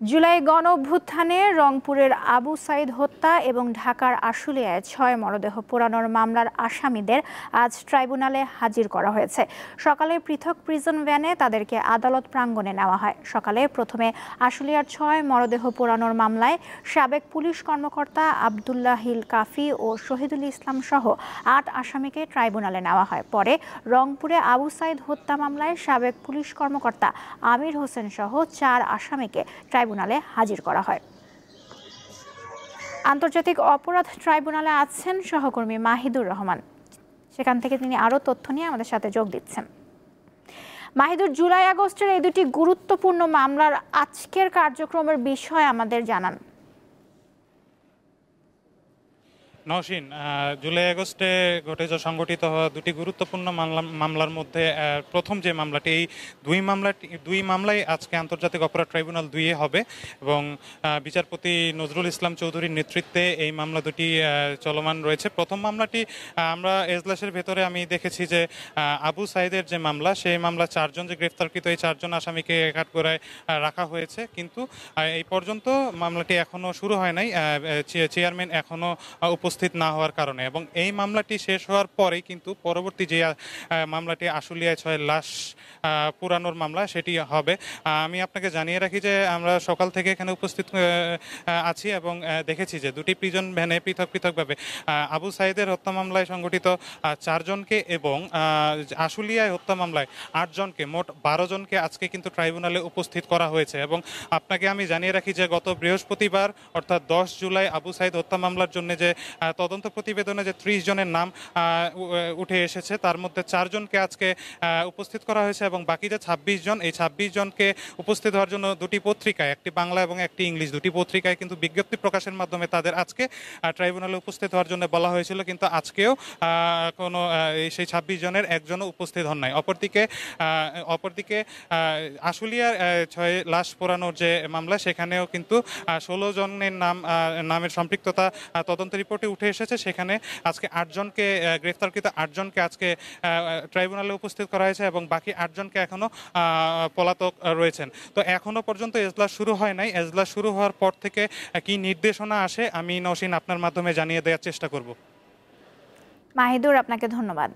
জুলাই গণঅভ্যুত্থানে রংপুরের আবু সাইদ হত্যা এবং ঢাকার আশুলিয়ায় ৬ মরদেহ পোড়ানোর মামলার আসামিদের আজ ট্রাইব্যুনালে হাজির করা হয়েছে। সকালে পৃথক প্রিজন ভ্যানে তাদেরকে আদালত প্রাঙ্গণে নেওয়া হয়। সকালে প্রথমে আশুলিয়ার ৬ মরদেহ পোড়ানোর মামলায় সাবেক পুলিশ কর্মকর্তা আবদুল্লাহিল কাফি ও শহীদুল ইসলাম সহ ৮ আসামিকে ট্রাইব্যুনালে নেওয়া হয়। পরে রংপুরে আবু সাইদ হত্যা মামলায় সাবেক পুলিশ কর্মকর্তা আমির হোসেন সহ ৪ আসামিকে ট্রাইব্যুনালে হাজির করা হয়। আন্তর্জাতিক অপরাধ ট্রাইব্যুনালে আছেন সহকর্মী মাহিদুর রহমান। সেখান থেকে তিনি আরও তথ্য নিয়ে আমাদের সাথে যোগ দিচ্ছেন। মাহিদুর, জুলাই আগস্টের এই দুটি গুরুত্বপূর্ণ মামলার আজকের কার্যক্রমের বিষয় আমাদের জানান। নওশীন, জুলাই আগস্টে সংগঠিত হওয়া দুটি গুরুত্বপূর্ণ মামলার মধ্যে প্রথম যে মামলাটি, এই দুই মামলাই আজকে আন্তর্জাতিক অপরাধ ট্রাইব্যুনাল 2-এ হবে এবং বিচারপতি নজরুল ইসলাম চৌধুরীর নেতৃত্বে এই মামলা দুটি চলমান রয়েছে। প্রথম মামলাটি আমরা এজলাসের ভেতরে আমি দেখেছি যে আবু সাইদের যে মামলা, সেই মামলা 4 জন যে গ্রেফতারকৃত, এই 4 জন আসামিকে কাঠগড়ায় রাখা হয়েছে, কিন্তু এই পর্যন্ত মামলাটি এখনও শুরু হয় নাই, চেয়ারম্যান এখনও উপস্থিত না হওয়ার কারণে। এবং এই মামলাটি শেষ হওয়ার পরেই কিন্তু পরবর্তী যে মামলাটি আশুলিয়ায় 6 লাশ পুরানোর মামলা, সেটি হবে। আমি আপনাকে জানিয়ে রাখি যে আমরা সকাল থেকে এখানে উপস্থিত আছি এবং দেখেছি যে দুটি প্রিজন ভ্যানে পৃথকভাবে আবু সাইদের হত্যা মামলায় সংগঠিত 4 জনকে এবং আশুলিয়ায় হত্যা মামলায় 8 জনকে, মোট 12 জনকে আজকে কিন্তু ট্রাইব্যুনালে উপস্থিত করা হয়েছে। এবং আপনাকে আমি জানিয়ে রাখি যে গত বৃহস্পতিবার অর্থাৎ 10 জুলাই আবু সাইদ হত্যা মামলার জন্য যে তদন্ত প্রতিবেদনে যে 30 জনের নাম উঠে এসেছে, তার মধ্যে 4 জনকে আজকে উপস্থিত করা হয়েছে এবং বাকি যে 26 জন, এই 26 জনকে উপস্থিত হওয়ার জন্য দুটি পত্রিকায়, একটি বাংলা এবং একটি ইংলিশ, দুটি পত্রিকায় কিন্তু বিজ্ঞপ্তি প্রকাশের মাধ্যমে তাদের আজকে ট্রাইব্যুনালে উপস্থিত হওয়ার জন্য বলা হয়েছিল, কিন্তু আজকেও কোনো সেই 26 জনের একজনও উপস্থিত হন নাই। অপরদিকে আশুলিয়ার 6 লাশ পোড়ানোর যে মামলা, সেখানেও কিন্তু 16 জনের নামের সম্পৃক্ততা তদন্ত রিপোর্টে উঠে এসেছে। সেখানে আজকে 8 জনকে, গ্রেফতারকৃত 8 জনকে আজকে ট্রাইব্যুনালে উপস্থিত করা হয়েছে এবং বাকি 8 জনকে এখনো পলাতক রয়েছেন। তো এখনো পর্যন্ত এজলাস শুরু হয় নাই। এজলাস শুরু হওয়ার পর থেকে কি নির্দেশনা আসে, আমি নওশীন আপনার মাধ্যমে জানিয়ে দেওয়ার চেষ্টা করব। মাহিদুর, আপনাকে ধন্যবাদ।